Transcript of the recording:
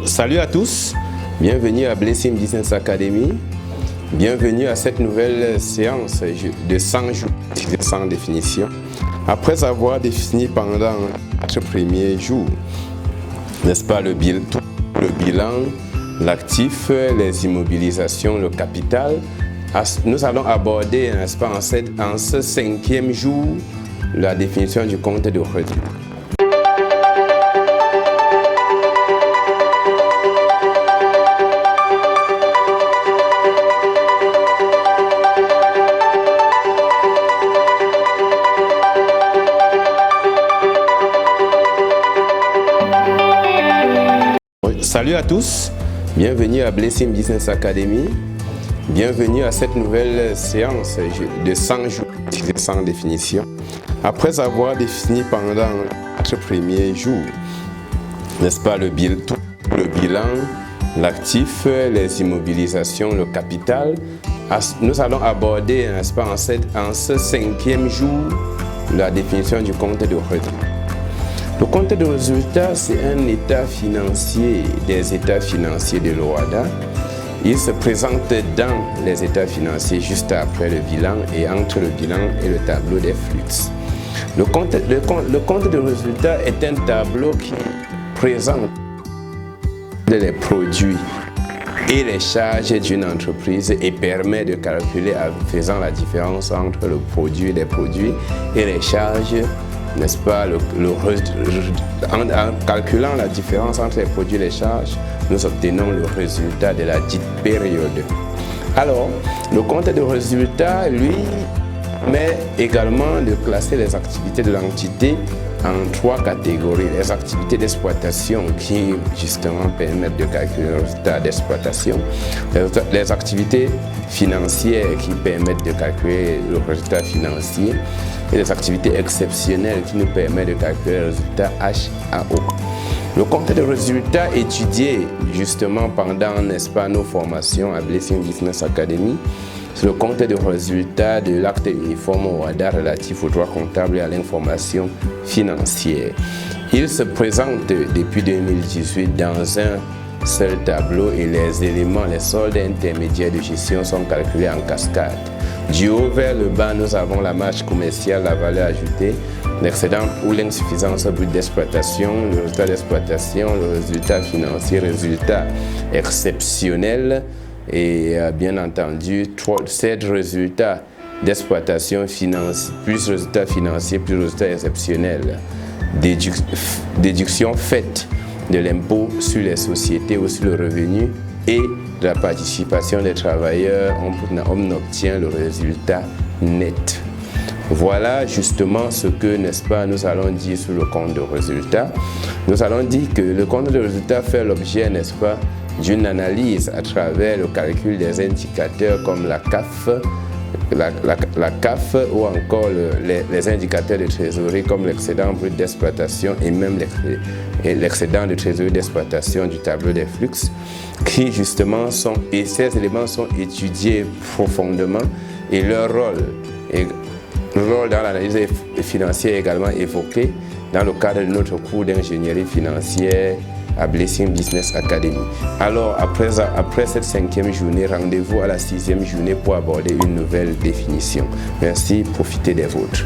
Salut à tous, bienvenue à Blessing Business Academy, bienvenue à cette nouvelle séance de 100 jours sans définition. Après avoir défini pendant 4 premiers jours, n'est-ce pas, le bilan, l'actif, les immobilisations, le capital, nous allons aborder, n'est-ce pas, en ce 5e jour, la définition du compte de résultat. Salut à tous, bienvenue à Blessing Business Academy, bienvenue à cette nouvelle séance de 100 jours sans définition. Après avoir défini pendant 4 premiers jours, n'est-ce pas, le bilan, l'actif, les immobilisations, le capital, nous allons aborder, n'est-ce pas, en ce 5e jour, la définition du compte de résultat. Le compte de résultat, c'est un état financier des états financiers de l'OHADA. Il se présente dans les états financiers juste après le bilan et entre le bilan et le tableau des flux. Le compte de résultat est un tableau qui présente les produits et les charges d'une entreprise et permet de calculer en faisant la différence entre le produit, les produits et les charges, n'est-ce pas, en calculant la différence entre les produits et les charges, nous obtenons le résultat de la dite période. Alors, le compte de résultat, lui, permet également de classer les activités de l'entité en 3 catégories. Les activités d'exploitation qui, justement, permettent de calculer le résultat d'exploitation. Les activités financières qui permettent de calculer le résultat financier. Et les activités exceptionnelles qui nous permettent de calculer le résultat HAO. Le compte de résultat étudié justement pendant, n'est-ce pas, nos formations à Blessing Business Academy, c'est le compte de résultat de l'acte uniforme OHADA relatif aux droits comptables et à l'information financière. Il se présente depuis 2018 dans un seul tableau et les éléments, les soldes intermédiaires de gestion sont calculés en cascade. Du haut vers le bas, nous avons la marge commerciale, la valeur ajoutée, l'excédent ou l'insuffisance brute d'exploitation, le résultat d'exploitation, le résultat financier, le résultat exceptionnel et bien entendu 7 résultats d'exploitation financière, plus résultats financiers, plus résultats exceptionnels. Déduction faite de l'impôt sur les sociétés ou sur le revenu et de la participation des travailleurs, on obtient le résultat net. Voilà justement ce que, n'est-ce pas, nous allons dire sur le compte de résultat. Nous allons dire que le compte de résultat fait l'objet, n'est-ce pas, d'une analyse à travers le calcul des indicateurs comme la CAF, la CAF ou encore les indicateurs de trésorerie comme l'excédent brut d'exploitation et même l'excédent de trésorerie d'exploitation du tableau des flux qui justement ces éléments sont étudiés profondément et leur rôle dans l'analyse financière est également évoqué dans le cadre de notre cours d'ingénierie financière à Blessing Business Academy. Alors, après cette 5e journée, rendez-vous à la 6e journée pour aborder une nouvelle définition. Merci, profitez des vôtres.